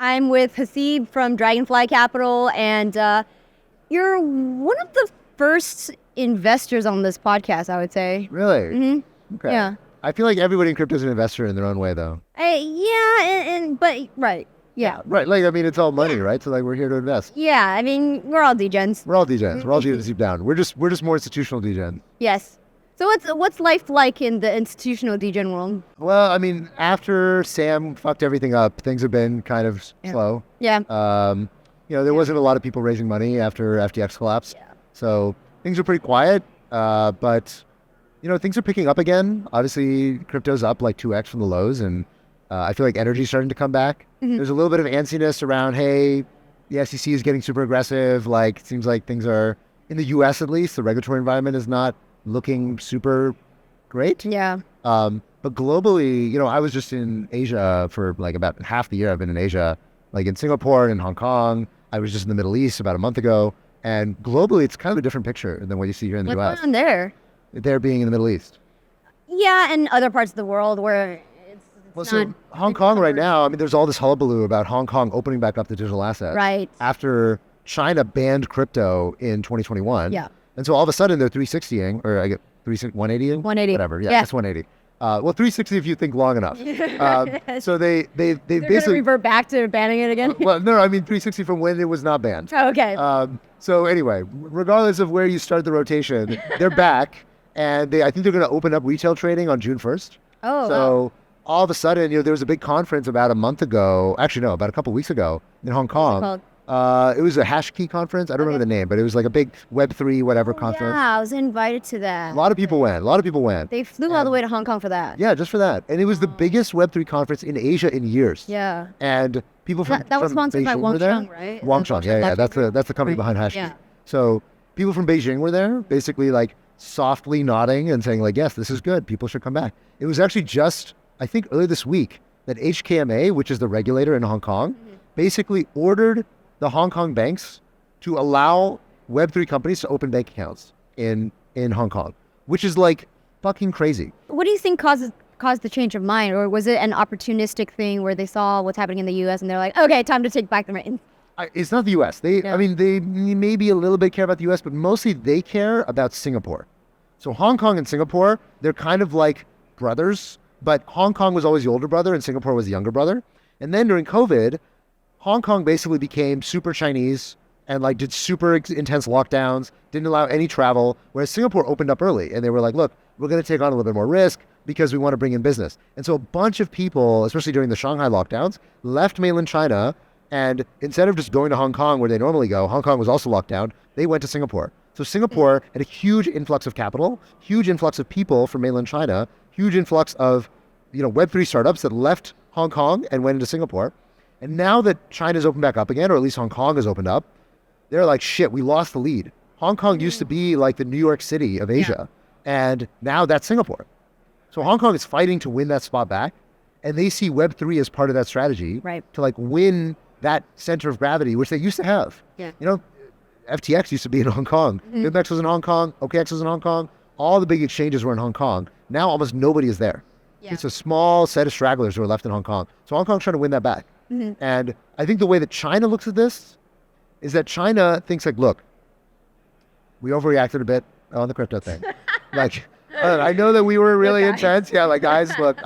I'm with Haseeb from Dragonfly Capital, and you're one of the first investors on this podcast, I would say. Really? Mm-hmm. Okay. Yeah. I feel like everybody in crypto is an investor in their own way, though. But right. Yeah. Right. Like, I mean, it's all money, right? So, like, we're here to invest. Yeah. I mean, we're all degens. We're all degens. We're all degens deep down. We're just more institutional degens. Yes. So what's life like in the institutional degen world? Well, I mean, after Sam fucked everything up, things have been kind of slow. Yeah. There wasn't a lot of people raising money after FTX collapsed. Yeah. So things are pretty quiet. But things are picking up again. Obviously, crypto's up like 2x from the lows, and I feel like energy's starting to come back. Mm-hmm. There's a little bit of antsiness around, hey, the SEC is getting super aggressive. Like, it seems like things are, in the US at least, the regulatory environment is not looking super great. Yeah. But globally, I was just in Asia for like about half the year. I've been in Asia, like in Singapore and in Hong Kong. I was just in the Middle East about a month ago. And globally, it's kind of a different picture than what you see here in the US. What's going on there? They're being in the Middle East. Yeah, and other parts of the world where so Hong Kong right now, I mean, there's all this hullabaloo about Hong Kong opening back up the digital asset. Right. After China banned crypto in 2021. Yeah. And so all of a sudden they're 360ing, or I get 180ing? 180. Whatever. Yeah, it's 180. Well, 360 if you think long enough. So they basically gonna revert back to banning it again. Well, no, I mean 360 from when it was not banned. Oh, okay. So anyway, regardless of where you start the rotation, they're back, and I think they're going to open up retail trading on June 1st. Oh. So all of a sudden, there was a big conference about a month ago. Actually, no, about a couple weeks ago in Hong Kong. It was a hash key conference. I don't remember the name, but it was like a big Web3 whatever conference. Yeah, I was invited to that. A lot of people went. They flew all the way to Hong Kong for that. Yeah, just for that. And it was the biggest Web3 conference in Asia in years. Yeah. And people from that was sponsored by Beijing right? Wangchang, yeah. That's the company behind Hash key. Yeah. So people from Beijing were there, basically like softly nodding and saying like, yes, this is good. People should come back. It was actually just, I think earlier this week, that HKMA, which is the regulator in Hong Kong, basically ordered the Hong Kong banks to allow Web3 companies to open bank accounts in Hong Kong, which is like fucking crazy. What do you think caused the change of mind? Or was it an opportunistic thing where they saw what's happening in the US and they're like, okay, time to take back the reins? It's not the US. I mean, they maybe a little bit care about the US, but mostly they care about Singapore. So Hong Kong and Singapore, they're kind of like brothers, but Hong Kong was always the older brother and Singapore was the younger brother. And then during COVID, Hong Kong basically became super Chinese and like did super intense lockdowns, didn't allow any travel, whereas Singapore opened up early and they were like, look, we're going to take on a little bit more risk because we want to bring in business. And so a bunch of people, especially during the Shanghai lockdowns, left mainland China, and instead of just going to Hong Kong where they normally go, Hong Kong was also locked down, they went to Singapore. So Singapore had a huge influx of capital, huge influx of people from mainland China, huge influx of Web3 startups that left Hong Kong and went into Singapore. And now that China's opened back up again, or at least Hong Kong has opened up, they're like, shit, we lost the lead. Hong Kong used to be like the New York City of Asia. Yeah. And now that's Singapore. So Hong Kong is fighting to win that spot back. And they see Web3 as part of that strategy to like win that center of gravity, which they used to have. Yeah. FTX used to be in Hong Kong. BitMEX was in Hong Kong. OKX was in Hong Kong. All the big exchanges were in Hong Kong. Now almost nobody is there. Yeah. It's a small set of stragglers who are left in Hong Kong. So Hong Kong's trying to win that back. Mm-hmm. And I think the way that China looks at this is that China thinks like, look, we overreacted a bit on the crypto thing. Like, I know that we were really intense. Yeah, like guys, look,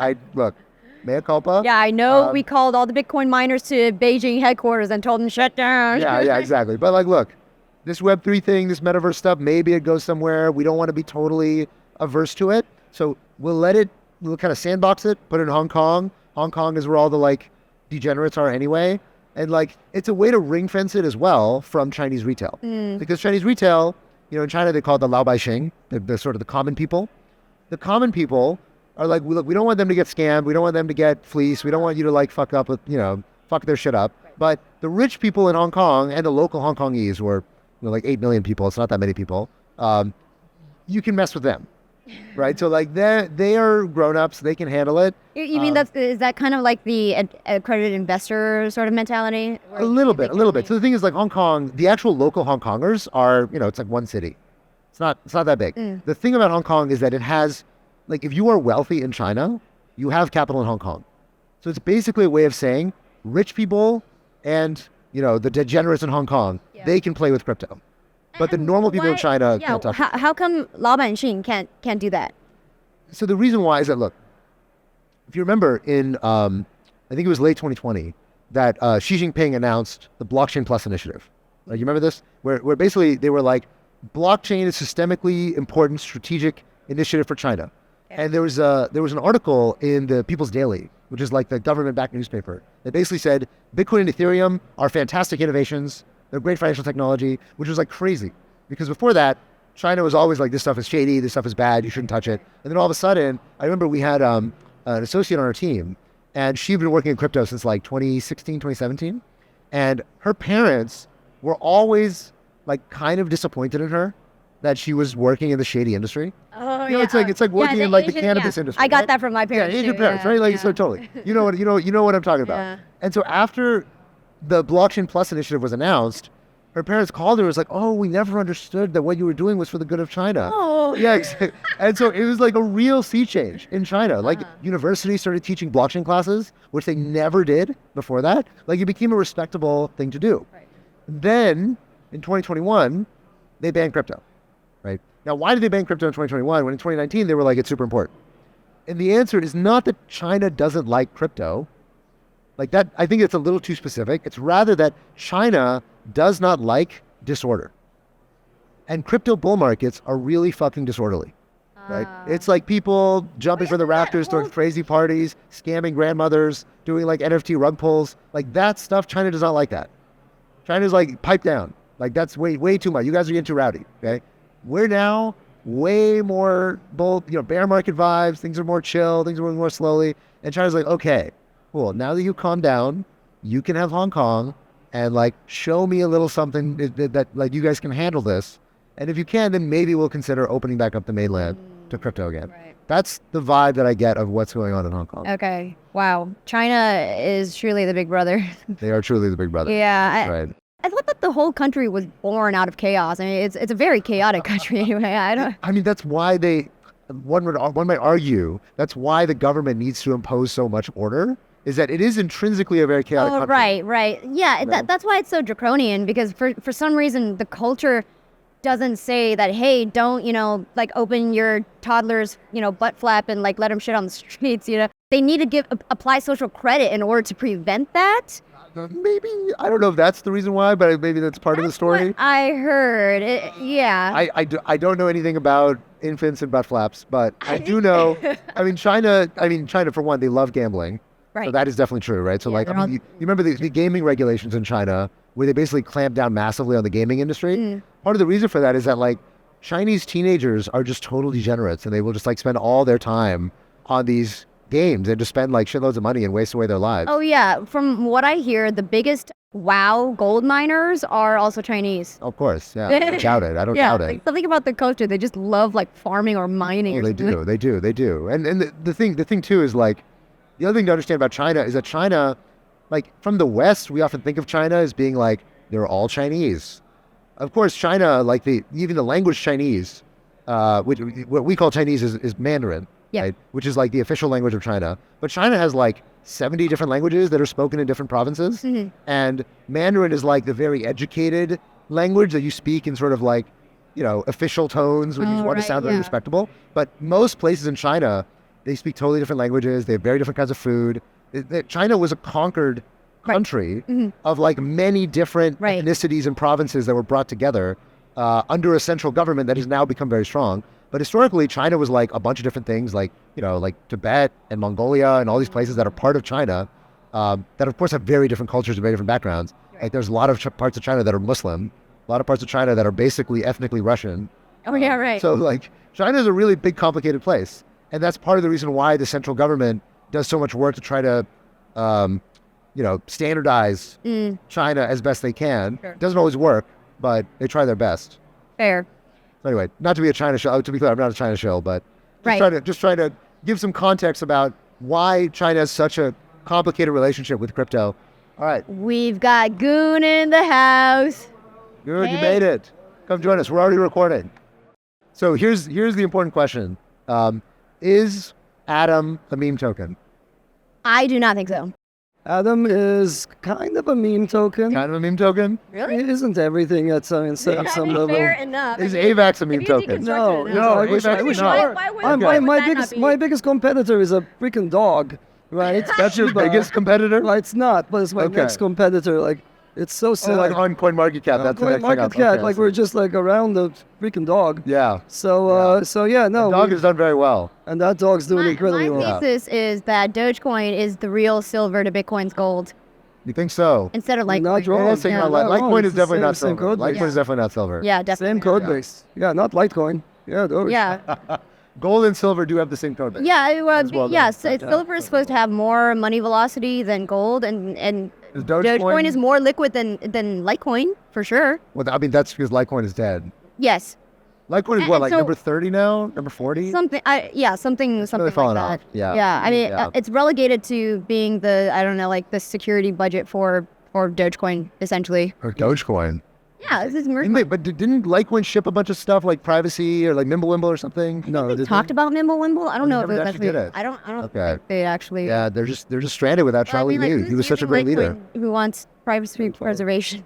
mea culpa. Yeah, I know we called all the Bitcoin miners to Beijing headquarters and told them shut down. Yeah, exactly. But like, look, this Web3 thing, this metaverse stuff, maybe it goes somewhere. We don't want to be totally averse to it. So we'll kind of sandbox it, put it in Hong Kong. Hong Kong is where all the like degenerates are anyway. And like, it's a way to ring fence it as well from Chinese retail. Because Chinese retail, in China, they call it the Lao Baixing, the sort of the common people. The common people are like, look, we don't want them to get scammed. We don't want them to get fleeced. We don't want you to like fuck up with, fuck their shit up. But the rich people in Hong Kong and the local Hong Kongese, were like 8 million people. It's not that many people. You can mess with them. Right, so like they are grown-ups, they can handle it. You mean is that kind of like the accredited investor sort of mentality? A little bit. So the thing is, like Hong Kong, the actual local Hong Kongers are, it's like one city. It's not that big. The thing about Hong Kong is that it has, like, if you are wealthy in China, you have capital in Hong Kong. So it's basically a way of saying rich people and the degenerates in Hong Kong, they can play with crypto. But the normal people in China can't touch it. How come 老百姓can't do that? So the reason why is that, look, if you remember in, I think it was late 2020, that Xi Jinping announced the Blockchain Plus initiative. Like, you remember this? Where basically they were like, blockchain is systemically important strategic initiative for China. Okay. And there was an article in the People's Daily, which is like the government-backed newspaper, that basically said Bitcoin and Ethereum are fantastic innovations. They're great financial technology, which was like crazy. Because before that, China was always like, this stuff is shady, this stuff is bad, you shouldn't touch it. And then all of a sudden, I remember we had an associate on our team, and she'd been working in crypto since like 2016, 2017. And her parents were always like kind of disappointed in her that she was working in the shady industry. Oh, it's like working in like the cannabis industry. I got that from my parents. Yeah, Asian parents, right? Like, so totally. You know what I'm talking about. Yeah. And so after the Blockchain Plus initiative was announced, her parents called her and was like, oh, we never understood that what you were doing was for the good of China. Oh. Yeah, exactly. And so it was like a real sea change in China. Like, universities started teaching blockchain classes, which they never did before that. Like, it became a respectable thing to do. Right. Then, in 2021, they banned crypto, right? Now, why did they ban crypto in 2021 when in 2019 they were like, it's super important? And the answer is not that China doesn't like crypto. Like that, I think it's a little too specific. It's rather that China does not like disorder. And crypto bull markets are really fucking disorderly, right? It's like people jumping from the rafters, throwing crazy parties, scamming grandmothers, doing like NFT rug pulls. Like that stuff, China does not like that. China's like, pipe down. Like that's way too much. You guys are getting too rowdy, okay? We're now way more bear market vibes. Things are more chill. Things are moving more slowly. And China's like, okay, cool. Now that you calm down, you can have Hong Kong and like show me a little something that like you guys can handle this. And if you can, then maybe we'll consider opening back up the mainland to crypto again. Right. That's the vibe that I get of what's going on in Hong Kong. Okay. Wow. China is truly the big brother. They are truly the big brother. Yeah. Right. I thought that the whole country was born out of chaos. I mean, it's a very chaotic country anyway. I mean, that's why one might argue, that's why the government needs to impose so much order, is that it is intrinsically a very chaotic country. Right. Yeah, right. That's why it's so draconian, because for some reason, the culture doesn't say that, hey, don't, like open your toddler's, butt flap and like let them shit on the streets, They need to apply social credit in order to prevent that. Maybe, I don't know if that's the reason why, but maybe that's part of the story. What I heard, yeah. I don't know anything about infants and butt flaps, but I do know, China for one, they love gambling. Right. So that is definitely true, right? So you remember the gaming regulations in China where they basically clamped down massively on the gaming industry? Mm. Part of the reason for that is that like Chinese teenagers are just total degenerates and they will just like spend all their time on these games and just spend like shitloads of money and waste away their lives. Oh yeah, from what I hear, the biggest WoW gold miners are also Chinese. Of course, yeah. I don't doubt it. I don't doubt it. Like, something about the culture, they just love like farming or mining. Oh, they do. And the thing too is like, the other thing to understand about China is that China, like from the West, we often think of China as being like, they're all Chinese. Of course, China, like even the language Chinese, which what we call Chinese is Mandarin. Yep. Right? Which is like the official language of China. But China has like 70 different languages that are spoken in different provinces. Mm-hmm. And Mandarin is like the very educated language that you speak in sort of like, official tones when you want to sound very respectable. But most places in China, they speak totally different languages. They have very different kinds of food. China was a conquered country of like many different ethnicities and provinces that were brought together under a central government that has now become very strong. But historically, China was like a bunch of different things, like, like Tibet and Mongolia and all these places that are part of China that, of course, have very different cultures and very different backgrounds. Right. Like there's a lot of parts of China that are Muslim, a lot of parts of China that are basically ethnically Russian. Oh, yeah, right. So like China is a really big, complicated place. And that's part of the reason why the central government does so much work to try to, standardize China as best they can. Sure. It doesn't always work, but they try their best. Fair. Anyway, not to be a China show. To be clear, I'm not a China show, but just try to give some context about why China has such a complicated relationship with crypto. All right. We've got Goon in the house. Good, you made it. Come join us. We're already recording. So here's the important question. Is Atom a meme token? I do not think so. Atom is kind of a meme token. Kind of a meme token? Really? It isn't everything at some level. Fair enough. Is AVAX a meme If you token? deconstruct No, it, no, I no, wish AVAX I wish is I not. were. Why would My that not be? my biggest competitor is a freaking dog, right? That's your Shiba. biggest competitor? Well, it's not, but it's my Okay. next competitor. Like, it's so Oh, sad. like on CoinMarketCap. That's the next thing Market up. Cap, Okay, like so- we're just like around the freaking dog. Yeah. So yeah, no, The dog has done very well. and that dog's doing incredibly my well. thesis is that Dogecoin is the real silver to Bitcoin's gold You think so? instead of You're Litecoin. not wrong. Yeah, that's Yeah, not not wrong. Litecoin It's is the definitely same- not same silver. code Litecoin base. is definitely not silver. Yeah, definitely. Same code base. Yeah, not Litecoin. Yeah, Doge. Yeah, Gold and silver do have the same code base. yeah. Well, well yes, done. silver is supposed to have more money velocity than gold, and Is Dogecoin is more liquid than Litecoin for sure. Well, I mean, that's because Litecoin is dead. Yes, Litecoin is And what, like so- number 30 now? Number 40? something. something really like fallen that. off. Yeah. Yeah. I mean, Yeah. it's relegated to being the like the security budget for Dogecoin essentially. Or Dogecoin. Yeah, this is Didn't they, but didn't Litecoin ship a bunch of stuff like privacy or like Mimblewimble or something? No, They talked about Mimblewimble. I don't know if never it actually did it. I don't Okay. think they actually. Yeah, they're just stranded without Well, I Charlie mean, like, Lee. who's He was such a using great leader. Litecoin who wants privacy preservation?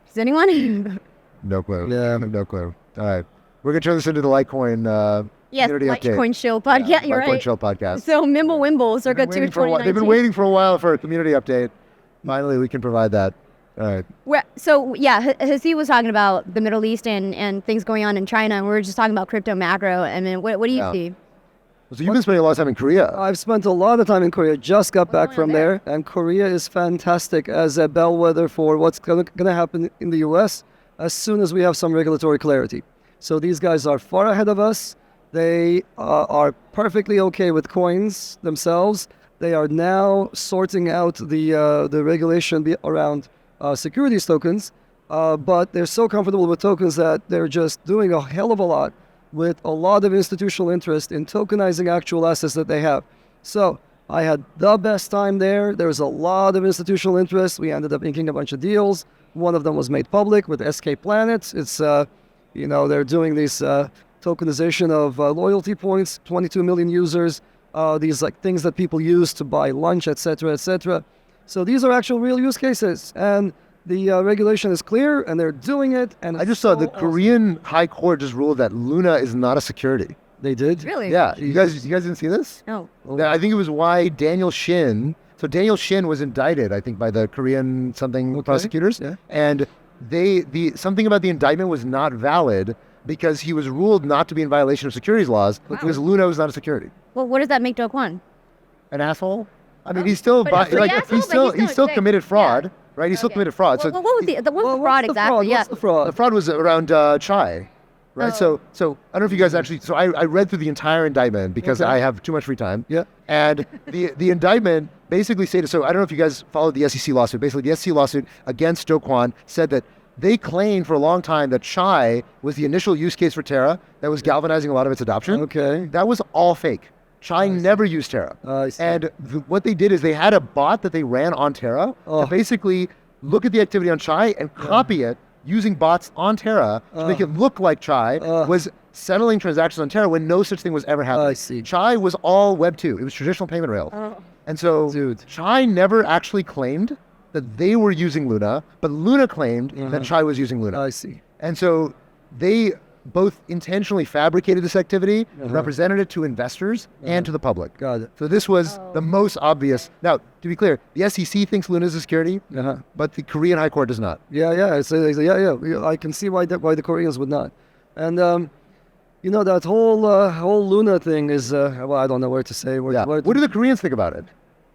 Does anyone? No clue. Yeah. No clue. All right. We're going to turn this into the Litecoin Yes, community update. Litecoin Shill podcast. Yeah, you're Litecoin right. Chill podcast. So Mimblewimble circa They've been waiting for a while for a community update. Finally, we can provide that. All right. So yeah, Haseeb was talking about the Middle East and things going on in China, and we were just talking about crypto macro. I mean, what do you Yeah. see? So you've been spending a lot of time in Korea. I've spent a lot of time in Korea. Just got back going from on there, and Korea is fantastic as a bellwether for what's going to happen in the U.S. as soon as we have some regulatory clarity. So these guys are far ahead of us. They are perfectly okay with coins themselves. They are now sorting out the regulation around securities tokens, but they're so comfortable with tokens that they're just doing a hell of a lot with a lot of institutional interest in tokenizing actual assets that they have. So I had the best time there. There was a lot of institutional interest. We ended up inking a bunch of deals. One of them was made public with SK Planet. It's, they're doing this tokenization of loyalty points, 22 million users, these like things that people use to buy lunch, etc., etc. So these are actual real use cases, and the regulation is clear, and they're doing it. And I just saw the Korean High Court just ruled that Luna is not a security. They did. Really? Yeah, you guys didn't see this? No. Yeah, I think it was why Daniel Shin. So Daniel Shin was indicted, I think, by the Korean prosecutors, Yeah. and something about the indictment was not valid because he was ruled not to be in violation of securities laws because Luna was not a security. Well, what does that make Do Kwon? An asshole. I mean, he's still But bi- he's an like asshole, but he still committed fraud, yeah. right? He still Okay. committed fraud. What So was the Well, fraud what's the exactly? fraud? Yeah. What's the fraud? the fraud was around chai, right? Oh. So I don't know if you guys actually. So I read through the entire indictment because Okay. I have too much free time. Yeah. And the indictment basically stated. So I don't know if you guys followed the SEC lawsuit. Basically, the SEC lawsuit against Do Kwon said that they claimed for a long time that chai was the initial use case for Terra that was galvanizing a lot of its adoption. Okay. That was all fake. Chai never used Terra. I see. And what they did is they had a bot that they ran on Terra Oh. to basically look at the activity on Chai and copy it using bots on Terra to make it look like Chai was settling transactions on Terra when no such thing was ever happening. I see. Chai was all Web 2. It was traditional payment rails. And so Dude. Chai never actually claimed that they were using Luna, but Luna claimed that Chai was using Luna. I see. And so they both intentionally fabricated this activity, represented it to investors and to the public. Got it. So this was the most obvious. Now, to be clear, the SEC thinks Luna is a security, Uh-huh. but the Korean High Court does not. Yeah. Yeah. I can see why the Koreans would not. And that whole Luna thing is well, I don't know where to say. Yeah. What do the Koreans think about it?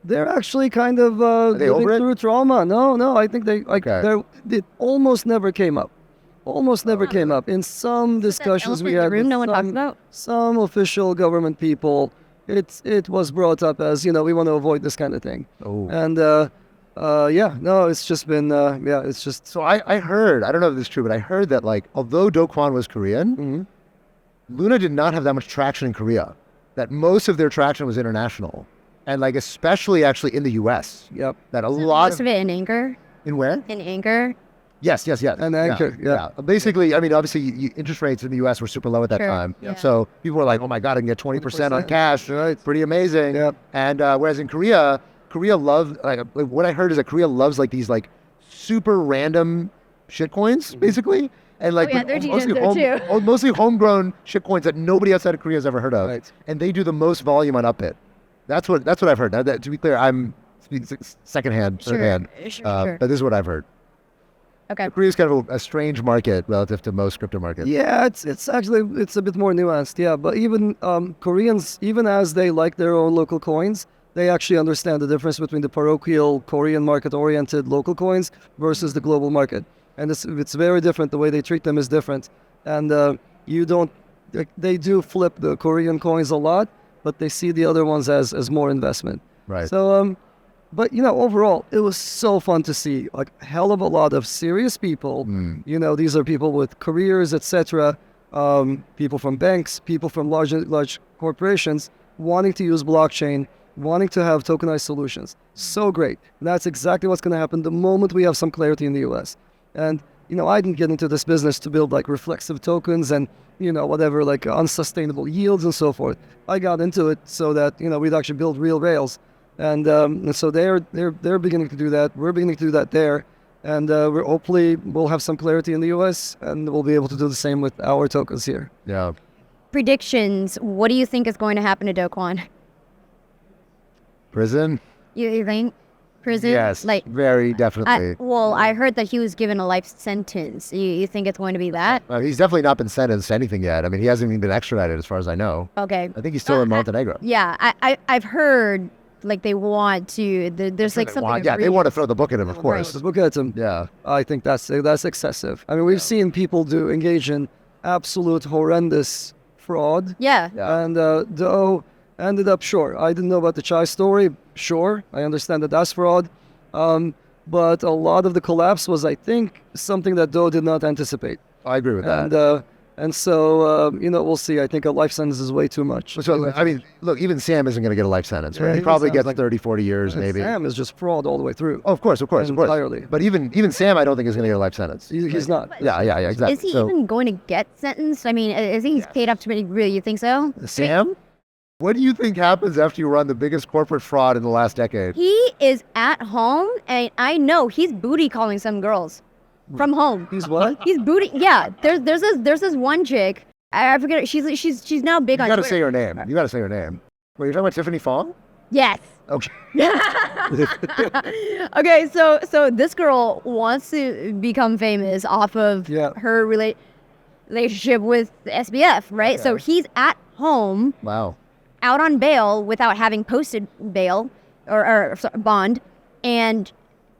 They're actually kind of they living over it? through trauma. No. I think Okay. it almost never came up. Almost never came up in some discussions we elephant in had. the room with no one talks some- about? Some official government people. It was brought up as we want to avoid this kind of thing. Oh. And it's just been it's just So I heard, I don't know if this is true, but I heard that like although Do Kwon was Korean, Luna did not have that much traction in Korea. That most of their traction was international. And like especially actually in the US. yep. That a lot Most of it in Anchor. in where? In Anchor. Yes. And Anchor, yeah. Basically, I mean, obviously, interest rates in the U.S. were super low at that Sure. time. Yeah. So people were like, oh my God, I can get 20% on 20%. cash. Right. Pretty amazing. Yep. And whereas in Korea, Korea loves, like what I heard is that Korea loves like these like super random shitcoins, basically. And like yeah, they're mostly, too. mostly homegrown shitcoins that nobody outside of Korea has ever heard of. Right. And they do the most volume on Upbit. That's what I've heard. Now, to be clear, I'm speaking secondhand, Sure, thirdhand. sure. But this is what I've heard. Okay. Korea's kind of a strange market relative to most crypto markets. Yeah, it's actually it's a bit more nuanced. Yeah, but even Koreans, even as they like their own local coins, they actually understand the difference between the parochial Korean market-oriented local coins versus the global market, and it's very different. The way they treat them is different, and you don't. They do flip the Korean coins a lot, but they see the other ones as more investment. Right. So but overall, it was so fun to see like a hell of a lot of serious people. These are people with careers, etc. People from banks, people from large corporations wanting to use blockchain, wanting to have tokenized solutions. So great. And that's exactly what's going to happen the moment we have some clarity in the US. And I didn't get into this business to build like reflexive tokens and whatever like unsustainable yields and so forth. I got into it so that we'd actually build real rails. And so they're beginning to do that. We're beginning to do that there, and we'll have some clarity in the U.S. and we'll be able to do the same with our tokens here. Yeah. Predictions. What do you think is going to happen to Do Kwon? Prison? You think prison? Yes. Like very definitely. I heard that he was given a life sentence. You think it's going to be that? He's definitely not been sentenced to anything yet. I mean, he hasn't even been extradited, as far as I know. Okay. I think he's still in Montenegro. Yeah, I've heard like they want to. There's like something. They want to throw the book at him, of course. Look at him. Yeah. I think that's excessive. I mean, we've seen people engage in absolute horrendous fraud. Yeah. And Do ended up, sure, I didn't know about the Chai story. Sure, I understand that that's fraud. But a lot of the collapse was, I think, something that Do did not anticipate. I agree with that. And so, we'll see. I think a life sentence is way too much. So, I mean, look, even Sam isn't going to get a life sentence, right? Yeah, he he probably sounds gets like- 30, 40 years, maybe. Sam is just fraud all the way through. Oh, of course. Entirely. But even Sam, I don't think is going to get a life sentence. He's not. Yeah, exactly. Is he even going to get sentenced? I mean, is he paid up to many? Really, you think so? Sam? What do you think happens after you run the biggest corporate fraud in the last decade? He is at home, and I know he's booty calling some girls from home. He's what? He's booty. Yeah, there's this one chick. I forget. She's now big You on got to Twitter. say her name. You got to say her name. Wait, you're talking about Tiffany Fong? Yes. Okay. Okay, so this girl wants to become famous off of her relationship with the SBF, right? Okay. So he's at home, Wow. out on bail without having posted bail or bond, and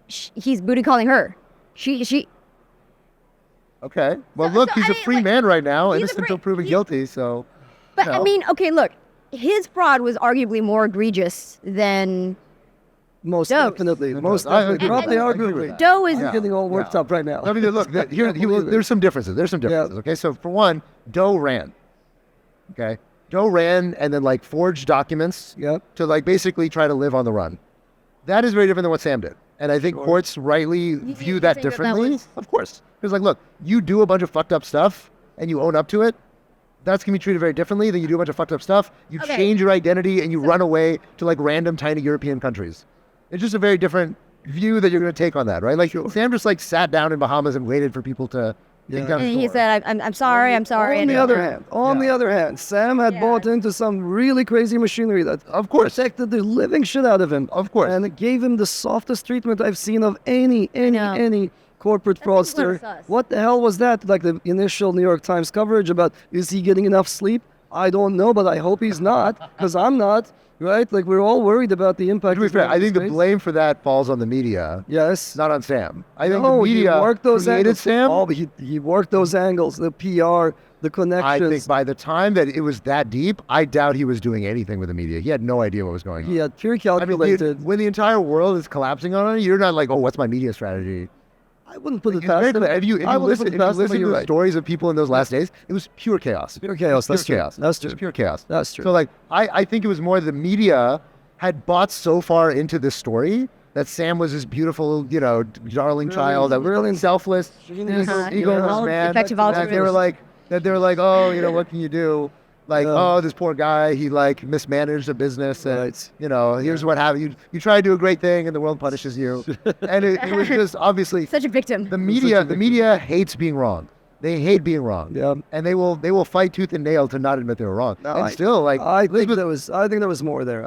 he's booty calling her. She. Okay. Well, look, he's a free man right now, innocent until proven guilty. So. But I mean, okay, look, his fraud was arguably more egregious than Most Dope. definitely. And Most I agree definitely. Drop with the that. I agree with argument. that. Doe is. I'm getting all worked up right now. I mean, look, there's some differences. Okay, so for one, Doe ran. Okay, Doe ran and then like forged documents Yep. to like basically try to live on the run. That is very different than what Sam did, and I think courts rightly view you that think that differently. was- Of course, because like, look, you do a bunch of fucked up stuff and you own up to it. That's gonna be treated very differently than you do a bunch of fucked up stuff. You Okay. change your identity and you run away to like random tiny European countries. It's just a very different view that you're gonna take on that, right? Like Sam just like sat down in Bahamas and waited for people to take down And his he door. said, I'm sorry, I'm sorry. On and the other hand, Sam had bought into some really crazy machinery that, Of course. protected the living shit out of him. Of course. And it gave him the softest treatment I've seen of any know. corporate That seems kinda fraudster. sus. What the hell was that? Like the initial New York Times coverage about, is he getting enough sleep? I don't know, but I hope he's not, because I'm not, right? Like we're all worried about the impact. To be he's fair, having I on think the space. blame for that falls on the media, Yes. not on Sam. I think No, the media he worked those created angles. Sam. Oh, but he worked those angles, the PR, the I connections. think by the time that it was that deep, I doubt he was doing anything with the media. He had no idea what was going on. He had pure I mean, calculated. when the entire world is collapsing on it, you're not like, oh, what's my media strategy? I wouldn't put it It's very past him. clear. If you I wouldn't listen, put if it you past him, listen but to you're the right. stories of people in those last days, it was pure chaos. Pure chaos. That's Pure true. chaos. That's true. Just pure chaos. That's true. So like, I think it was more the media had bought so far into this story that Sam was this beautiful, darling child, that brilliant. selfless, Genius. egoless man. Effective that altruism. they were like, oh, what can you do? Like, Yeah. oh, this poor guy, he like mismanaged a business, and Right. you know, here's what happened. You try to do a great thing, and the world punishes you. And it was just obviously Such a victim. the media hates being wrong. They hate being wrong. Yeah. And they will fight tooth and nail to not admit they were wrong. No, And still, like, I think Elizabeth- there was more there.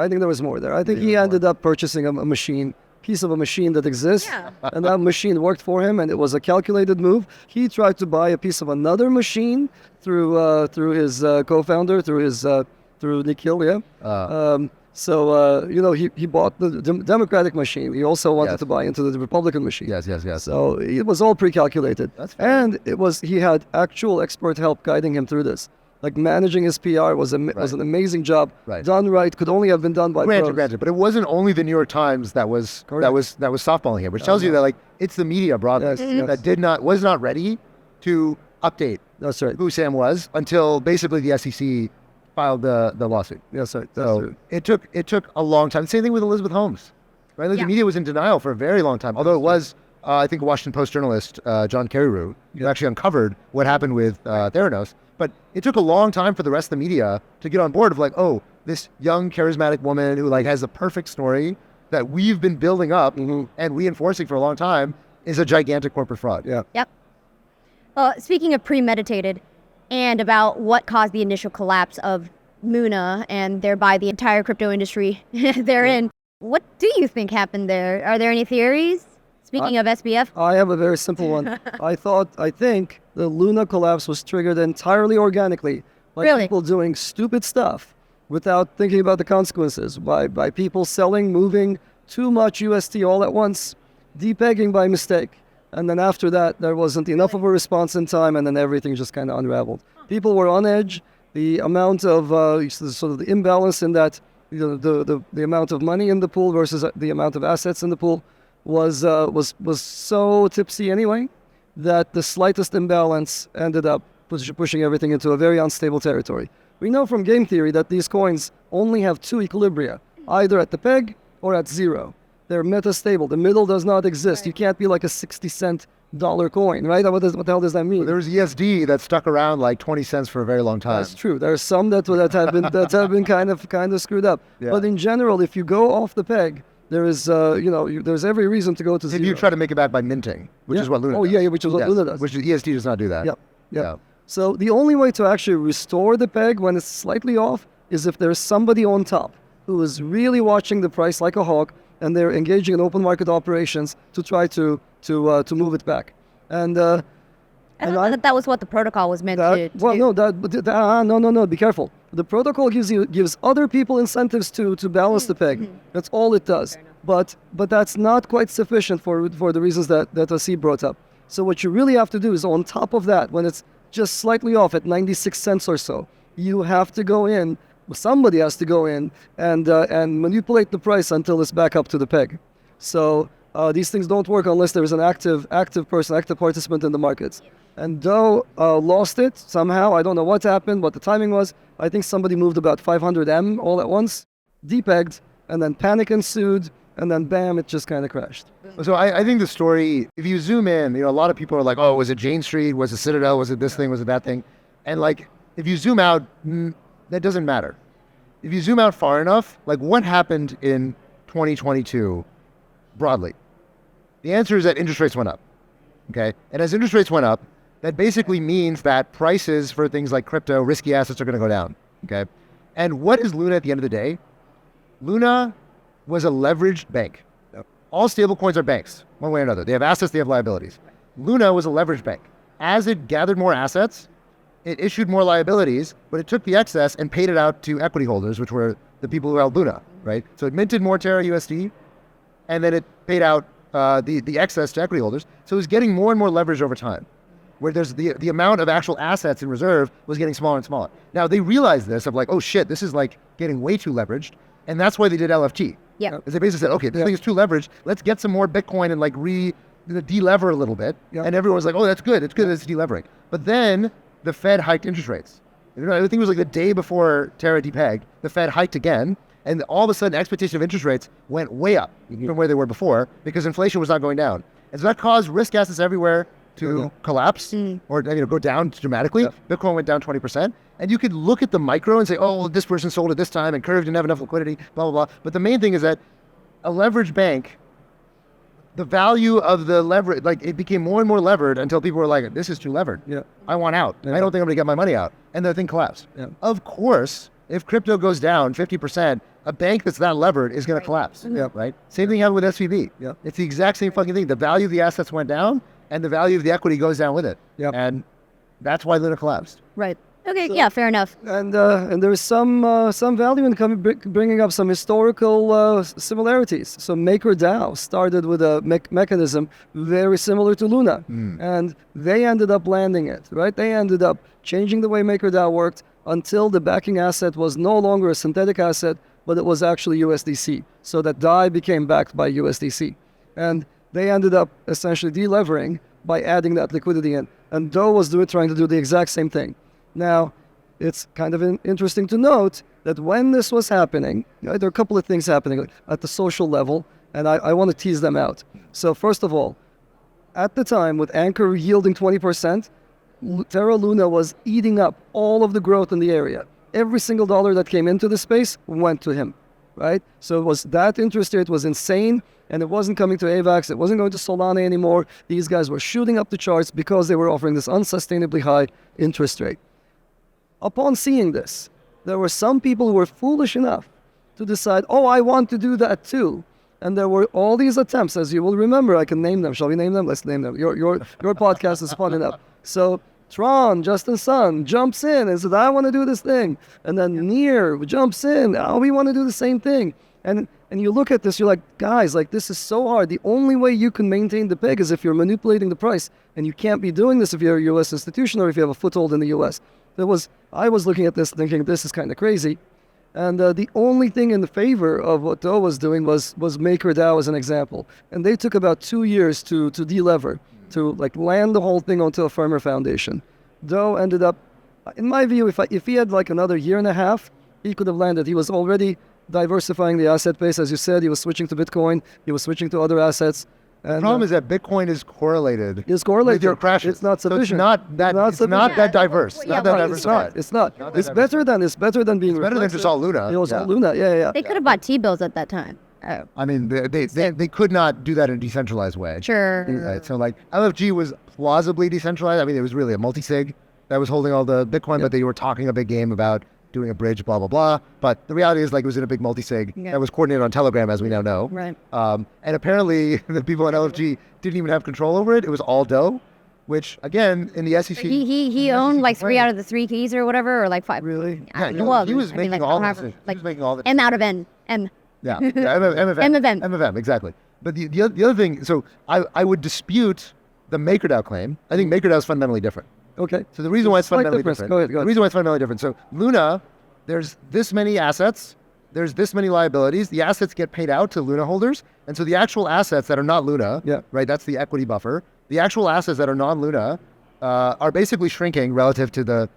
I think he ended up purchasing a piece of a machine that exists, Yeah. and that machine worked for him, and it was a calculated move. He tried to buy a piece of another machine through his co-founder, through Nikhil, yeah. He bought the Democratic machine. He also wanted Yes. to buy into the Republican machine. yes. So it was all pre-calculated. That's fair. And he had actual expert help guiding him through this. Like managing his PR was an amazing job. Right. Done right, could only have been done by pros. Granted, but it wasn't only the New York Times that was softballing him, which tells you that like it's the media broadly Yes, that was not ready to update That's right. who Sam was until basically the SEC filed the lawsuit. That's right. That's So true. it took a long time. Same thing with Elizabeth Holmes, right? Like Yeah. the media was in denial for a very long time. Although it was, I think, a Washington Post journalist, John Carreyrou, who actually uncovered what happened with Theranos. But it took a long time for the rest of the media to get on board of like, oh, this young charismatic woman who like has the perfect story that we've been building up and reinforcing for a long time is a gigantic corporate fraud. Yeah. Yep. Speaking of premeditated and about what caused the initial collapse of Luna and thereby the entire crypto industry therein, what do you think happened there? Are there any theories? Speaking of SBF? I have a very simple one. I think the Luna collapse was triggered entirely organically by Really? people doing stupid stuff without thinking about the consequences, by people selling, moving too much UST all at once, depegging by mistake. And then after that, there wasn't enough of a response in time, and then everything just kind of unraveled. People were on edge. The amount of sort of the imbalance in that, the amount of money in the pool versus the amount of assets in the pool was so tipsy anyway that the slightest imbalance ended up pushing everything into a very unstable territory. We know from game theory that these coins only have two equilibria, either at the peg or at zero. They're metastable. The middle does not exist. You can't be like a 60-cent dollar coin, right? What the hell does that mean? There was ESD that stuck around like 20 cents for a very long time. That's true. There are some that have been kind of screwed up. Yeah. But in general, if you go off the peg, there is there's every reason to go to If zero. you try to make it back by minting, which is what Luna does. which is what Luna does. Which ESD does not do that. Yep. Yeah. So the only way to actually restore the peg when it's slightly off is if there's somebody on top who is really watching the price like a hawk, and they're engaging in open market operations to try to move it back. And I thought that was what the protocol was meant to well, do. no, be careful. The protocol gives other people incentives to balance the peg. That's all it does. But that's not quite sufficient for the reasons that Haseeb brought up. So what you really have to do is on top of that, when it's just slightly off at 96 cents or so, you have to go in. Somebody has to go in and manipulate the price until it's back up to the peg. So these things don't work unless there is an active participant in the markets. And Do lost it somehow. I don't know what happened, what the timing was. I think somebody moved about 500 M all at once, depegged, and then panic ensued, and then bam, it just kind of crashed. So I think the story, if you zoom in, a lot of people are like, oh, was it Jane Street? Was it Citadel? Was it this thing? Was it that thing? And like, if you zoom out, that doesn't matter. If you zoom out far enough, like what happened in 2022 broadly? The answer is that interest rates went up. Okay. And as interest rates went up, that basically means that prices for things like crypto, risky assets are going to go down. Okay. And what is Luna at the end of the day? Luna was a leveraged bank. All stablecoins are banks, one way or another. They have assets, they have liabilities. Luna was a leveraged bank. As it gathered more assets, it issued more liabilities, but it took the excess and paid it out to equity holders, which were the people who held Luna, right? So it minted more Terra USD, and then it paid out the excess to equity holders. So it was getting more and more leverage over time, where there's the amount of actual assets in reserve was getting smaller and smaller. Now they realized this of like, oh shit, this is like getting way too leveraged, and that's why they did LFT. Yeah. Because they basically said, okay, this thing is too leveraged. Let's get some more Bitcoin and like de-lever a little bit. Yeah. And everyone was like, oh, that's good. It's good that it's de-levering. But then the Fed hiked interest rates. I think it was like the day before Terra depegged, the Fed hiked again. And all of a sudden, expectation of interest rates went way up from where they were before because inflation was not going down. And so that caused risk assets everywhere to collapse or go down dramatically. Yeah. Bitcoin went down 20%. And you could look at the micro and say, oh, well, this person sold at this time and Curve didn't have enough liquidity, blah, blah, blah. But the main thing is that a leveraged bank, the value of the leverage, like it became more and more levered until people were like, this is too levered. Yeah. I want out. Yeah. I don't think I'm going to get my money out. And the thing collapsed. Yeah. Of course, if crypto goes down 50%, a bank that's that levered is going to collapse. Yeah. Right? Same thing happened with SVB. Yeah. It's the exact same fucking thing. The value of the assets went down and the value of the equity goes down with it. Yeah. And that's why Luna collapsed. Right. Okay. Yeah. Fair enough. And there is some value in bringing up some historical similarities. So MakerDAO started with a mechanism very similar to Luna, and they ended up landing it, right? They ended up changing the way MakerDAO worked until the backing asset was no longer a synthetic asset, but it was actually USDC. So that DAI became backed by USDC, and they ended up essentially delevering by adding that liquidity in. And Do was trying to do the exact same thing. Now, it's kind of interesting to note that when this was happening, right, there are a couple of things happening at the social level, and I want to tease them out. So first of all, at the time, with Anchor yielding 20%, Terra Luna was eating up all of the growth in the area. Every single dollar that came into the space went to him, right? So it was that interest rate was insane, and it wasn't coming to AVAX, it wasn't going to Solana anymore. These guys were shooting up the charts because they were offering this unsustainably high interest rate. Upon seeing this, there were some people who were foolish enough to decide, oh, I want to do that too. And there were all these attempts, as you will remember. I can name them. Shall we name them? Let's name them. Your podcast is fun enough. So Tron, Justin Sun, jumps in and says, I want to do this thing. And then Near jumps in. Oh, we want to do the same thing. And you look at this, you're like, guys, like this is so hard. The only way you can maintain the peg is if you're manipulating the price. And you can't be doing this if you're a U.S. institution or if you have a foothold in the U.S. I was looking at this thinking this is kind of crazy. And the only thing in the favor of what Do was doing was MakerDAO as an example. And they took about 2 years to delever, to like land the whole thing onto a firmer foundation. Do ended up, in my view, if he had like another year and a half, he could have landed. He was already diversifying the asset base. As you said, he was switching to Bitcoin. He was switching to other assets. And the problem is that Bitcoin is correlated. With your crashes. It's not sufficient. So it's not that diverse. Yeah, Not that well, diversified. It's not. It's better than being It's better than reflexive. just all Luna. It was all Luna. Yeah. They could have bought T-bills at that time. Oh. I mean, they could not do that in a decentralized way. Sure. Right? So like LFG was plausibly decentralized. I mean, it was really a multi-sig that was holding all the Bitcoin, but they were talking a big game about doing a bridge, blah, blah, blah. But the reality is like it was in a big multi-sig that was coordinated on Telegram, as we now know. Right. And apparently the people at LFG didn't even have control over it. It was all Do, which again, in the SEC... He owned like 3 out of the 3 keys or whatever, or like 5. Really? Yeah, he was making all the decisions. He was making all the M out of N. M. Yeah, MFM. MFM, exactly. But the other thing, so I would dispute the MakerDAO claim. I think MakerDAO is fundamentally different. Okay. So the reason why it's fundamentally different. Go ahead. The reason why it's fundamentally different. So Luna, there's this many assets, there's this many liabilities. The assets get paid out to Luna holders, and so the actual assets that are not Luna, right? That's the equity buffer. The actual assets that are non-Luna are basically shrinking relative to the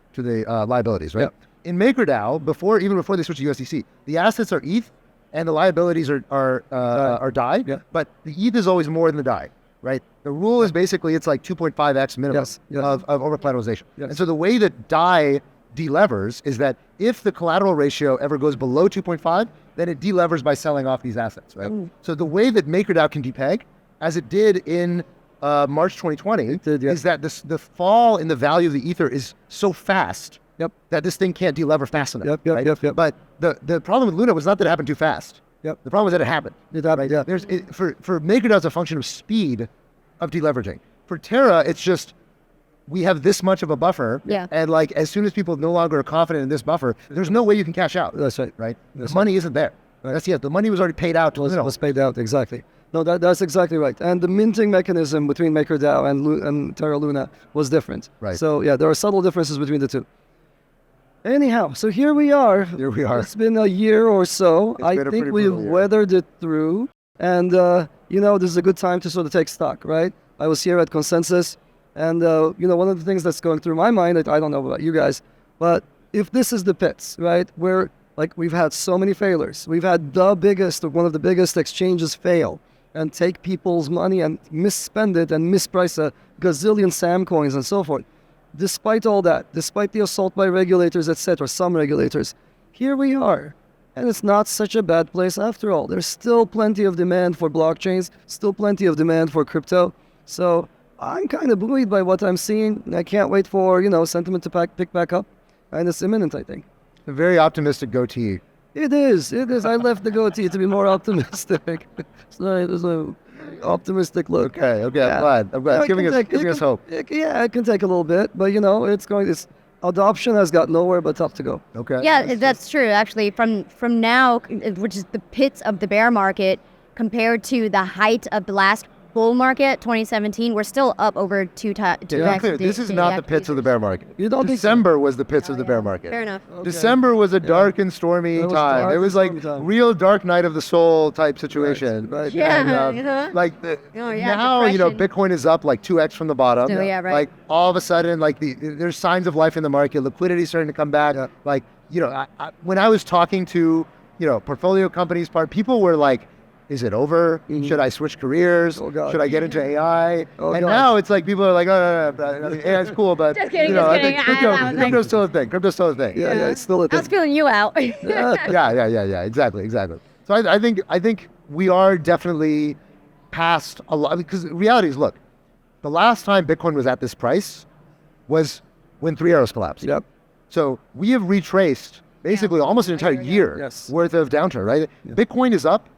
liabilities, right? Yeah. In MakerDAO, even before they switch to USDC, the assets are ETH, and the liabilities are DAI. Yeah. But the ETH is always more than the DAI. Right? The rule is basically it's like 2.5x minimum of over-collateralization. Yes. And so the way that DAI delevers is that if the collateral ratio ever goes below 2.5, then it delevers by selling off these assets, right? So the way that MakerDAO can depeg, as it did in March 2020, is that the fall in the value of the Ether is so fast that this thing can't delever fast enough. But the problem with Luna was not that it happened too fast. The problem was that it happened. For MakerDAO, it's a function of speed of deleveraging. For Terra, it's just we have this much of a buffer, and like as soon as people no longer are confident in this buffer, there's no way you can cash out. That's right. Right? The money isn't there. Right. The money was already paid out. Was paid out, exactly. No, that's exactly right. And the minting mechanism between MakerDAO and Terra Luna was different. Right. So there are subtle differences between the two. Anyhow, so here we are. It's been a year or so. I think we've weathered it through. And, this is a good time to sort of take stock, right? I was here at Consensus. And, one of the things that's going through my mind, I don't know about you guys, but if this is the pits, right, where we've had so many failures. We've had one of the biggest exchanges fail and take people's money and misspend it and misprice a gazillion SAM coins and so forth. despite all that, despite the assault by regulators, etc., some regulators, here we are. And it's not such a bad place after all. There's still plenty of demand for blockchains, still plenty of demand for crypto. So I'm kind of buoyed by what I'm seeing. I can't wait for, sentiment to pick back up. And it's imminent, I think. A very optimistic goatee. It is. I left the goatee to be more optimistic. There's an optimistic look. Okay. Yeah. I'm glad. It's giving us hope. It can take a little bit, but its adoption has got nowhere but up to go. Okay. Yeah, that's true. Actually, from now, which is the pits of the bear market, compared to the height of the last bull market, 2017, we're still up over two times. This is not the pits of the bear market. You don't think December was the pits of the bear market. Fair enough. Okay. December was a dark and stormy time. It was like real dark night of the soul type situation. Right. Yeah. And, uh-huh. now, depression. Bitcoin is up like 2x from the bottom. Oh, yeah, right. Like all of a sudden, like there's signs of life in the market. Liquidity starting to come back. Yeah. Like, when I was talking to, portfolio companies, people were like, is it over? Mm-hmm. Should I switch careers? Oh, God. Should I get into AI? Oh, and God. now it's like people are like, no. I mean, AI is cool, but Just kidding, I just think kidding. crypto's still a thing. Crypto's still a thing. Yeah, it's still a I was thing. feeling you out. Yeah. Exactly. So I think we are definitely past a lot, because the reality is, look, the last time Bitcoin was at this price was when 3 Arrows collapsed. Yep. So we have retraced basically almost an entire year Yes. worth of downturn, right? Yeah. Bitcoin is up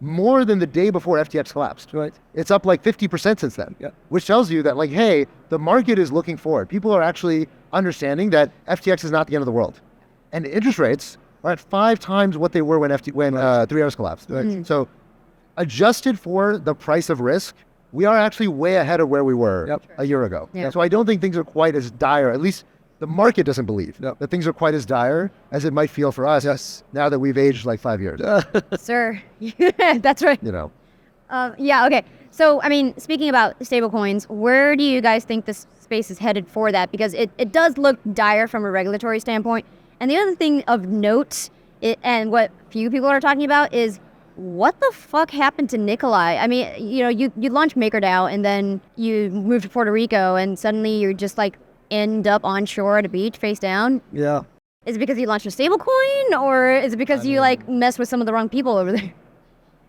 more than the day before FTX collapsed. Right. It's up like 50% since then, Yeah. which tells you that, like, hey, the market is looking forward. People are actually understanding that FTX is not the end of the world. And interest rates are at 5 times what they were when 3 Arrows collapsed. Right. So adjusted for the price of risk, we are actually way ahead of where we were Yep. a year ago. Yeah. So I don't think things are quite as dire, at least the market doesn't believe Yep. that things are quite as dire as it might feel for us Yes. now that we've aged like 5 years. Sir. That's right. Yeah, okay. So, I mean, speaking about stablecoins, where do you guys think this space is headed for that? Because it does look dire from a regulatory standpoint. And the other thing of note, and what few people are talking about, is what the fuck happened to Nikolai? I mean, you launched MakerDAO and then you moved to Puerto Rico and suddenly you're just like end up on shore at a beach face down. Yeah. Is it because you launched a stablecoin, or is it because you like messed with some of the wrong people over there?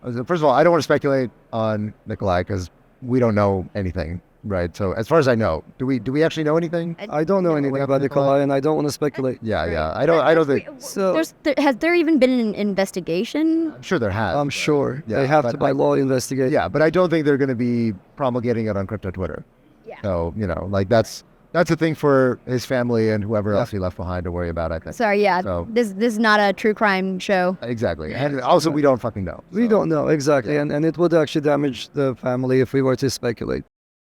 First of all, I don't want to speculate on Nikolai because we don't know anything, right? So as far as I know, do we actually know anything? I don't know anything about Nikolai, and I don't want to speculate. Yeah. I don't think. So Has there even been an investigation? I'm sure there has. I'm sure Yeah, they have but to by law investigate. Yeah, but I don't think they're going to be promulgating it on crypto Twitter. Yeah. So like that's a thing for his family and whoever else he left behind to worry about, I think. Sorry, yeah. So- This is not a true crime show. Exactly. And also, we don't fucking know. We don't know exactly, and it would actually damage the family if we were to speculate.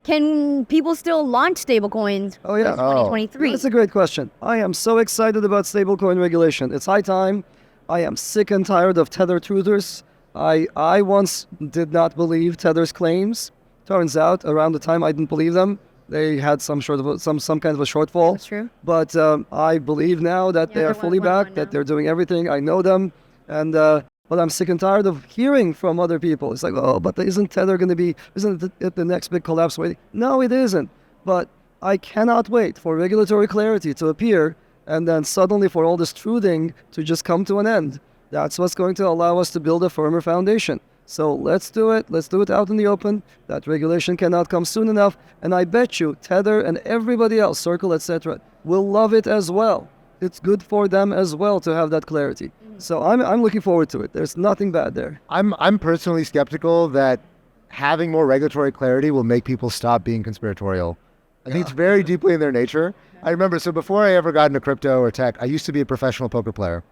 Can people still launch stablecoins? Oh, yeah. in 2023. That's a great question. I am so excited about stablecoin regulation. It's high time. I am sick and tired of Tether truthers. I once did not believe Tether's claims. Turns out, around the time I didn't believe them, they had some kind of a shortfall. That's true. But I believe now that Yeah, they are they're fully 1.1 back, that now. they're doing everything. I know them, and but I'm sick and tired of hearing from other people. It's like, oh, but isn't Tether going to be? Isn't it the next big collapse waiting? No, it isn't. But I cannot wait for regulatory clarity to appear, and then suddenly for all this truthing to just come to an end. That's what's going to allow us to build a firmer foundation. So let's do it. Let's do it out in the open. That regulation cannot come soon enough. And I bet you Tether and everybody else, Circle, etc., will love it as well. It's good for them as well to have that clarity. So I'm looking forward to it. There's nothing bad there. I'm personally skeptical that having more regulatory clarity will make people stop being conspiratorial. I think it's very deeply in their nature. I remember, so before I ever got into crypto or tech, I used to be a professional poker player.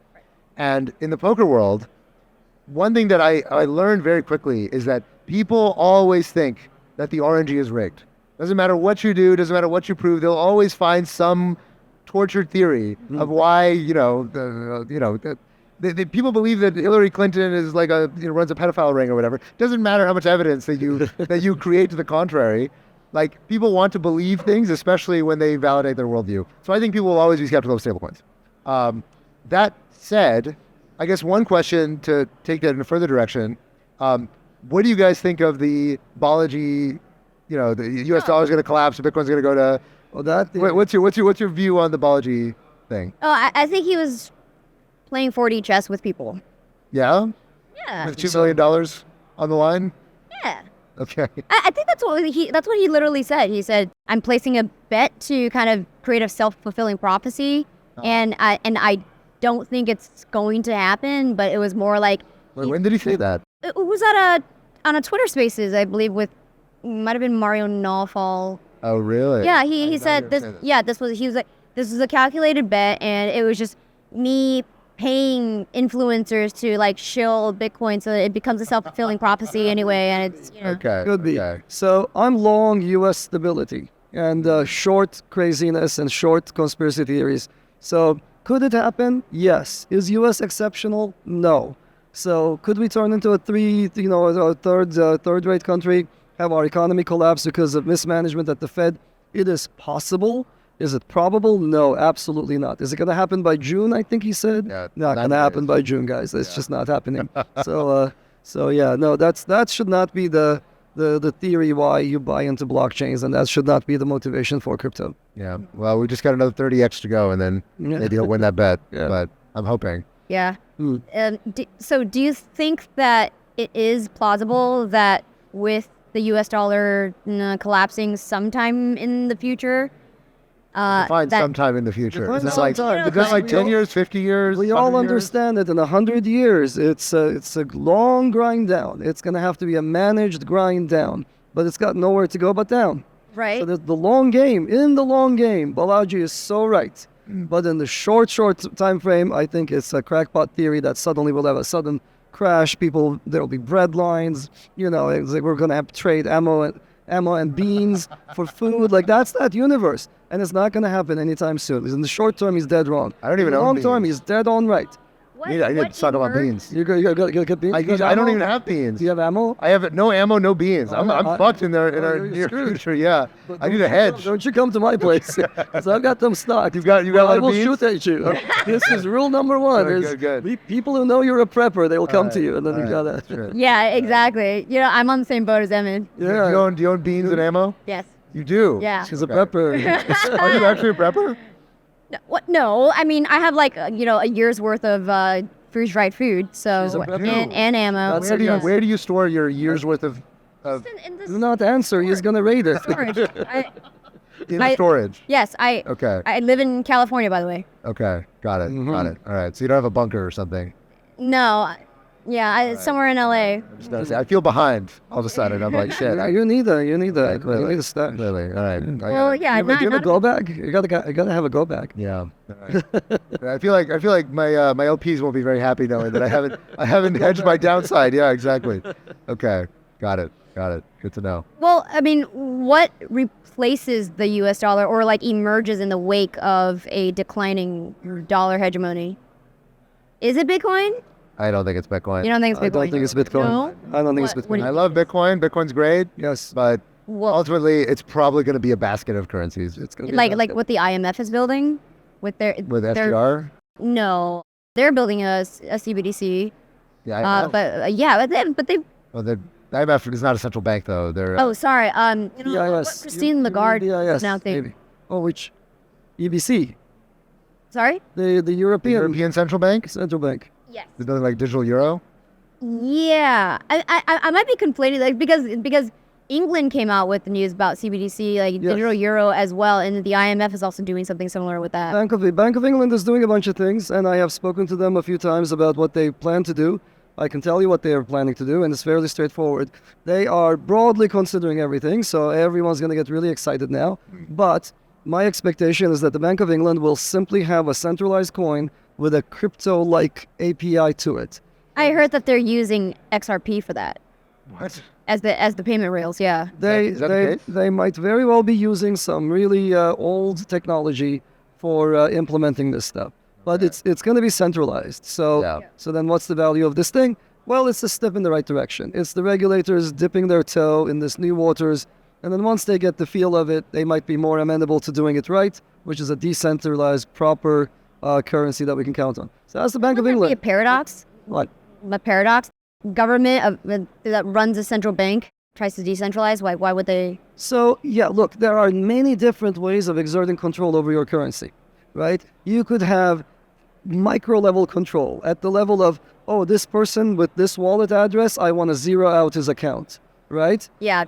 And in the poker world, one thing that I learned very quickly is that people always think that the RNG is rigged. Doesn't matter what you do, doesn't matter what you prove, they'll always find some tortured theory of why, people believe that Hillary Clinton is like runs a pedophile ring or whatever. Doesn't matter how much evidence that you create to the contrary. Like, people want to believe things, especially when they validate their worldview. So I think people will always be skeptical of stablecoins. That said, I guess one question to take that in a further direction, what do you guys think of the Balaji, the US dollar is going to collapse, Bitcoin's going to go to Oh, that. Wait, what's your view on the Balaji thing? Oh, I think he was playing 4D chess with people. Yeah, Yeah. with $2 million on the line. Yeah. Okay. I think that's what he literally said. He said, "I'm placing a bet to kind of create a self-fulfilling prophecy, and I don't think it's going to happen." But it was more like Wait, when did he say that? it was on a Twitter Spaces, I believe, with might have been Mario Nawfal. Oh, really? Yeah, I he did not said hear this. him say that. Yeah, he was like, this is a calculated bet, and it was just me paying influencers to like shill Bitcoin so that it becomes a self-fulfilling prophecy anyway, and it's Okay. Could be. Okay. So I'm long U.S. stability and short craziness and short conspiracy theories. So could it happen? Yes. Is U.S. exceptional? No. So could we turn into a third-rate country, have our economy collapse because of mismanagement at the Fed? It is possible. Is it probable? No, absolutely not. Is it going to happen by June? I think he said. Yeah, Not going to 90 happen days. by June, guys. It's just not happening. So yeah, no, that should not be the theory why you buy into blockchains, and that should not be the motivation for crypto. Yeah. Well, we just got another 30x to go, and then Yeah. maybe he'll win that bet. Yeah. But I'm hoping. yeah. Mm. So do you think that it is plausible that with the U.S. dollar collapsing sometime in the future, Define that sometime in the future. Define Is that like, sometime. is that like We 10 all- years, 50 years? We 100 all years? understand that in 100 years, it's a long grind down. It's going to have to be a managed grind down, but it's got nowhere to go but down. right? So the long game, in the long game, Balaji is so right. But in the short time frame, I think it's a crackpot theory that suddenly we'll have a sudden crash. There'll be bread lines. It's like we're gonna have to trade ammo and beans for food. Like that's that universe, and it's not gonna happen anytime soon. Because in the short term, he's dead wrong. I don't even in the own long term, beans. he's dead on right. What, I need what to talk about emerged- beans. You gotta get beans. I You got don't ammo? even have beans. Do you have ammo? I have no ammo, no beans. I'm I- fucked in our you're near screwed. future. Yeah, But I need don't a you hedge. come- Don't you come to my place? So I've got them stocked. You got a Well, lot I of will beans? shoot at you. This is rule number one. Good, is good, good. People who know you're a prepper, they will come to Alright, you, and then you alright, gotta. sure. Yeah, exactly. I'm on the same boat as Emin. Yeah, Do you own beans and ammo? Yes. You do. Yeah. she's a Okay. prepper. Are you actually a prepper? No, what? No, I mean I have like a year's worth of freeze-dried food, so She's a prepper. and ammo. That's Where do you store your year's worth of in the Do not answer. He's gonna raid it. storage. in I- storage? Yes, Okay. I live in California, by the way. Okay. Got it. Mm-hmm. Got it. All right. So you don't have a bunker or something. No, yeah, somewhere in LA. I'm just gonna say, I feel behind all of a sudden. I'm like, shit. Yeah, you need a clearly. stash. Clearly. All right. Well, yeah, Do you have a not, go bag? You gotta have a go bag. Yeah. All right. I feel like my LPs won't be very happy knowing that I haven't hedged my downside. Yeah, exactly. Okay. Got it. Good to know. well, I mean, what replaces the U.S. dollar or like emerges in the wake of a declining dollar hegemony? Is it Bitcoin? I don't think it's Bitcoin. You don't think it's Bitcoin? I don't think it's Bitcoin. No? I don't think it's What- Bitcoin. what do you- I love Bitcoin. Bitcoin's great, Yes. but Well, ultimately, it's probably going to be a basket of currencies. It's gonna be like about- what the IMF is building with their With their- SDR. No, they're building a CBDC. Yeah. I know. But they. Well, the IMF is not a central bank though. They're Oh, sorry. What BIS. Christine Lagarde BIS, now think. maybe. Oh, which? EBC, Sorry. the the European European Central Bank. Central Bank. Yes. They're building like digital euro. Yeah, I might be conflating like because England came out with the news about CBDC like Yes. digital euro as well, and the IMF is also doing something similar with that. Bank of England is doing a bunch of things, and I have spoken to them a few times about what they plan to do. I can tell you what they are planning to do, and it's fairly straightforward. They are broadly considering everything, so everyone's going to get really excited now. But my expectation is that the Bank of England will simply have a centralized coin with a crypto-like API to it. I heard that they're using XRP for that What? as the payment rails. Yeah. Is that the case? They might very well be using some really old technology for implementing this stuff. But it's going to be centralized. So Yeah. so then what's the value of this thing? Well, it's a step in the right direction. It's the regulators dipping their toe in this new waters. And then once they get the feel of it, they might be more amenable to doing it right, which is a decentralized, proper currency that we can count on. So that's the Bank of Wouldn't that be a England. paradox? What? A paradox. Government that runs a central bank tries to decentralize? Why would they? So yeah, look, there are many different ways of exerting control over your currency, right? You could have micro level control at the level of, oh, this person with this wallet address, I want to zero out his account, right? Yeah,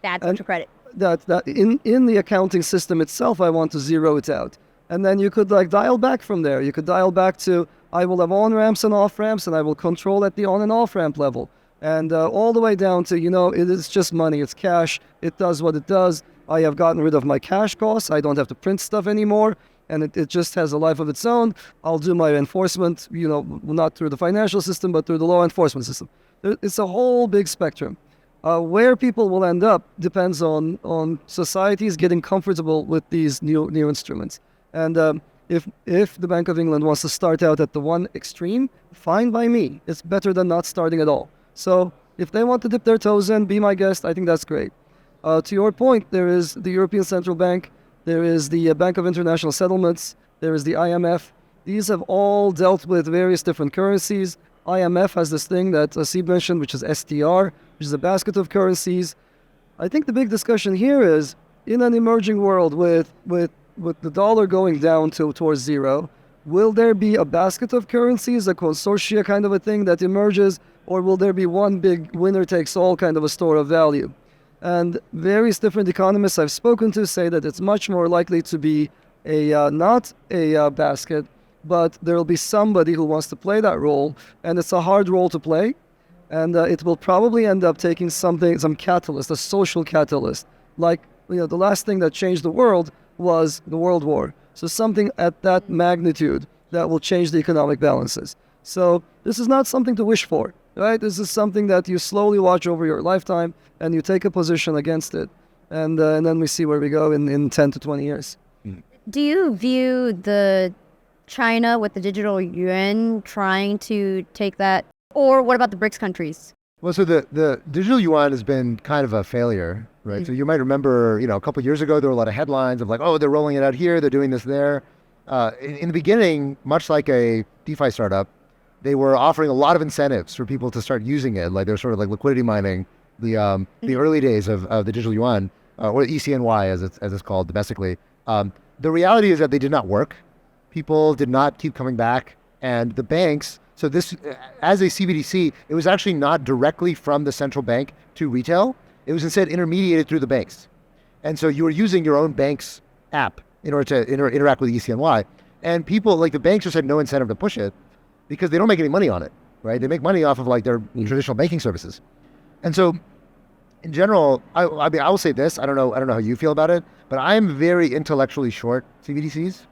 bad social credit. That in the accounting system itself, I want to zero it out. And then you could like dial back from there. You could dial back to, I will have on ramps and off ramps, and I will control at the on and off ramp level. And all the way down to, it is just money. It's cash. It does what it does. I have gotten rid of my cash costs. I don't have to print stuff anymore. And it just has a life of its own. I'll do my enforcement, not through the financial system, but through the law enforcement system. It's a whole big spectrum. Where people will end up depends on societies getting comfortable with these new instruments. And if the Bank of England wants to start out at the one extreme, fine by me. It's better than not starting at all. So if they want to dip their toes in, be my guest. I think that's great. To your point, there is the European Central Bank. There is the Bank of International Settlements. There is the IMF. These have all dealt with various different currencies. IMF has this thing that Haseeb mentioned, which is SDR, which is a basket of currencies. I think the big discussion here is, in an emerging world with the dollar going down towards zero, will there be a basket of currencies, a consortia kind of a thing that emerges, or will there be one big winner-takes-all kind of a store of value? And various different economists I've spoken to say that it's much more likely to be not a basket, but there will be somebody who wants to play that role, and it's a hard role to play, and it will probably end up taking some catalyst, a social catalyst. Like, the last thing that changed the world was the World War. So something at that magnitude that will change the economic balances. So this is not something to wish for, right? This is something that you slowly watch over your lifetime, and you take a position against it. And then we see where we go in 10 to 20 years. Do you view the China with the digital yuan trying to take that? Or what about the BRICS countries? Well, so the digital yuan has been kind of a failure, right? So you might remember, a couple of years ago, there were a lot of headlines of like, oh, they're rolling it out here, they're doing this there. In the beginning, much like a DeFi startup, they were offering a lot of incentives for people to start using it. Like they're sort of like liquidity mining the early days of the digital yuan, or ECNY as it's called domestically. The reality is that they did not work. People did not keep coming back, and the banks. So this, as a CBDC, it was actually not directly from the central bank to retail. It was instead intermediated through the banks. And so you were using your own bank's app in order to interact with ECNY. And people, like the banks just had no incentive to push it because they don't make any money on it, right? They make money off of like their traditional banking services. And so in general, I will say this, I don't know how you feel about it, but I'm very intellectually short CBDCs.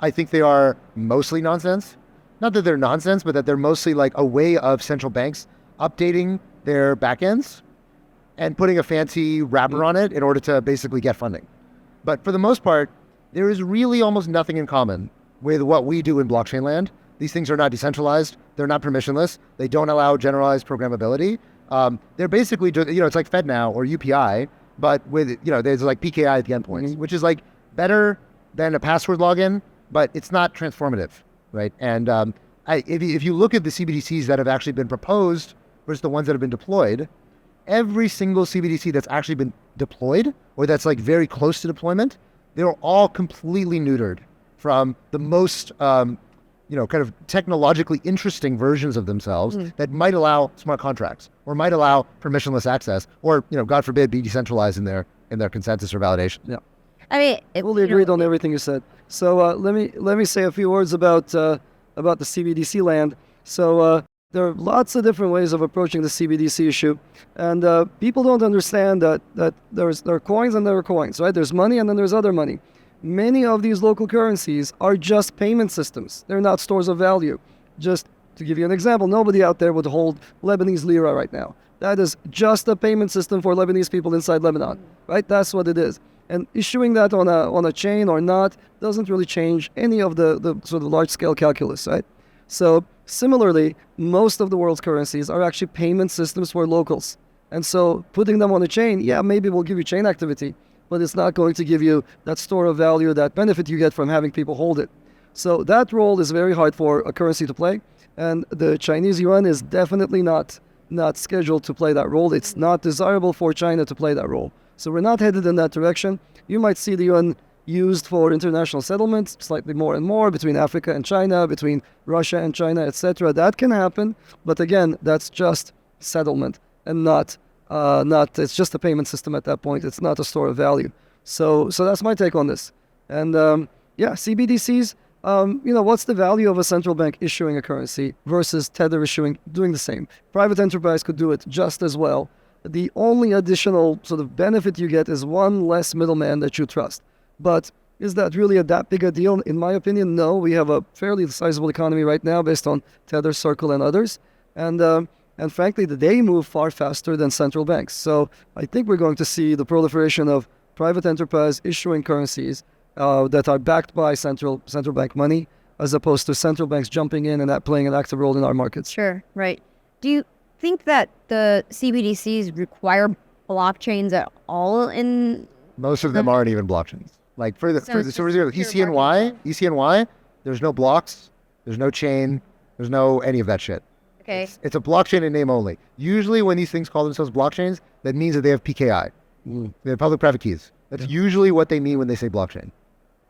I think they are mostly nonsense. Not that they're nonsense, but that they're mostly like a way of central banks updating their backends and putting a fancy wrapper on it in order to basically get funding. But for the most part, there is really almost nothing in common with what we do in blockchain land. These things are not decentralized. They're not permissionless. They don't allow generalized programmability. They're basically, it's like FedNow or UPI, but with, there's like PKI at the endpoints, which is like better than a password login, but it's not transformative. Right. And if you look at the CBDCs that have actually been proposed versus the ones that have been deployed, every single CBDC that's actually been deployed or that's like very close to deployment, they're all completely neutered from the most, kind of technologically interesting versions of themselves that might allow smart contracts or might allow permissionless access or, God forbid, be decentralized in their consensus or validation. Yeah. I mean, Fully agreed on everything you said. So let me say a few words about the CBDC land. So there are lots of different ways of approaching the CBDC issue, and people don't understand that there are coins and there are coins, right? There's money and then there's other money. Many of these local currencies are just payment systems. They're not stores of value. Just to give you an example, nobody out there would hold Lebanese lira right now. That is just a payment system for Lebanese people inside Lebanon, right? That's what it is. And issuing that on a chain or not doesn't really change any of the sort of large-scale calculus, right? So similarly, most of the world's currencies are actually payment systems for locals. And so putting them on a chain, yeah, maybe will give you chain activity, but it's not going to give you that store of value, that benefit you get from having people hold it. So that role is very hard for a currency to play. And the Chinese yuan is definitely not not scheduled to play that role. It's not desirable for China to play that role. So we're not headed in that direction. You might see the yuan used for international settlements slightly more and more between Africa and China, between Russia and China, etc. That can happen, but again, that's just settlement and not it's just a payment system at that point. It's not a store of value. So that's my take on this. And CBDCs. What's the value of a central bank issuing a currency versus Tether doing the same? Private enterprise could do it just as well. The only additional sort of benefit you get is one less middleman that you trust. But is that really that big a deal? In my opinion, no. We have a fairly sizable economy right now based on Tether, Circle, and others. And frankly, they move far faster than central banks. So I think we're going to see the proliferation of private enterprise issuing currencies that are backed by central bank money, as opposed to central banks jumping in and playing an active role in our markets. Sure, right. Do you think that the CBDCs require blockchains at all? Most of them aren't even blockchains. Like for the ECNY, there's no blocks, there's no chain, there's no any of that shit. Okay. It's a blockchain in name only. Usually when these things call themselves blockchains, that means that they have PKI. They have public-private keys. That's usually what they mean when they say blockchain.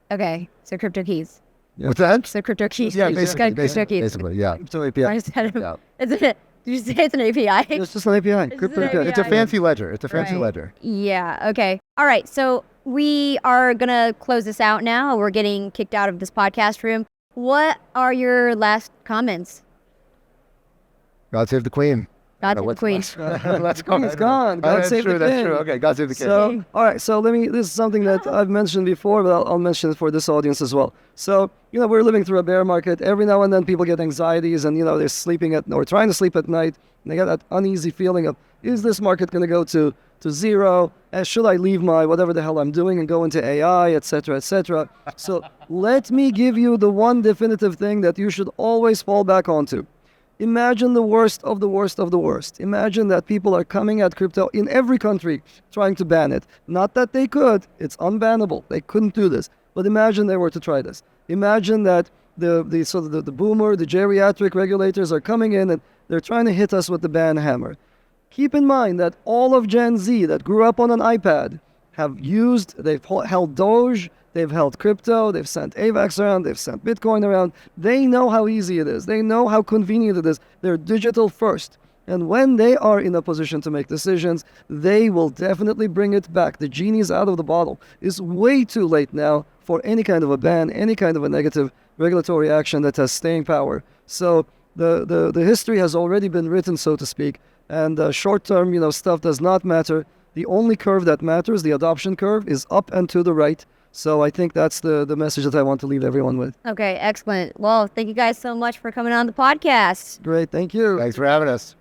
Okay, so crypto keys. Yeah. What's that? So crypto keys. Yeah, Basically, yeah. Crypto API. Yeah. Did you say it's an API? It's just an API. Crypto API. It's a fancy ledger. It's a fancy ledger. Yeah, okay. All right, so we are going to close this out now. We're getting kicked out of this podcast room. What are your last comments? God save the Queen. God save the Queen. Let's go. It's gone. God save the King. That's true. Okay, God save the King. So, all right. So this is something that I've mentioned before, but I'll mention it for this audience as well. So, we're living through a bear market. Every now and then people get anxieties and, they're sleeping or trying to sleep at night. And they get that uneasy feeling of, is this market going to go to zero? Should I leave my whatever the hell I'm doing and go into AI, etc., etc.? So let me give you the one definitive thing that you should always fall back onto. Imagine the worst of the worst of the worst. Imagine that people are coming at crypto in every country trying to ban it. Not that they could. It's unbannable. They couldn't do this. But imagine they were to try this. Imagine that the boomer, the geriatric regulators are coming in and they're trying to hit us with the ban hammer. Keep in mind that all of Gen Z that grew up on an iPad they've held Doge, they've held crypto, they've sent AVAX around, they've sent Bitcoin around. They know how easy it is. They know how convenient it is. They're digital first. And when they are in a position to make decisions, they will definitely bring it back. The genie's out of the bottle. It's way too late now for any kind of a ban, any kind of a negative regulatory action that has staying power. So the history has already been written, so to speak. And short-term, stuff does not matter. The only curve that matters, the adoption curve, is up and to the right. So I think that's the message that I want to leave everyone with. Okay, excellent. Well, thank you guys so much for coming on the podcast. Great, thank you. Thanks for having us.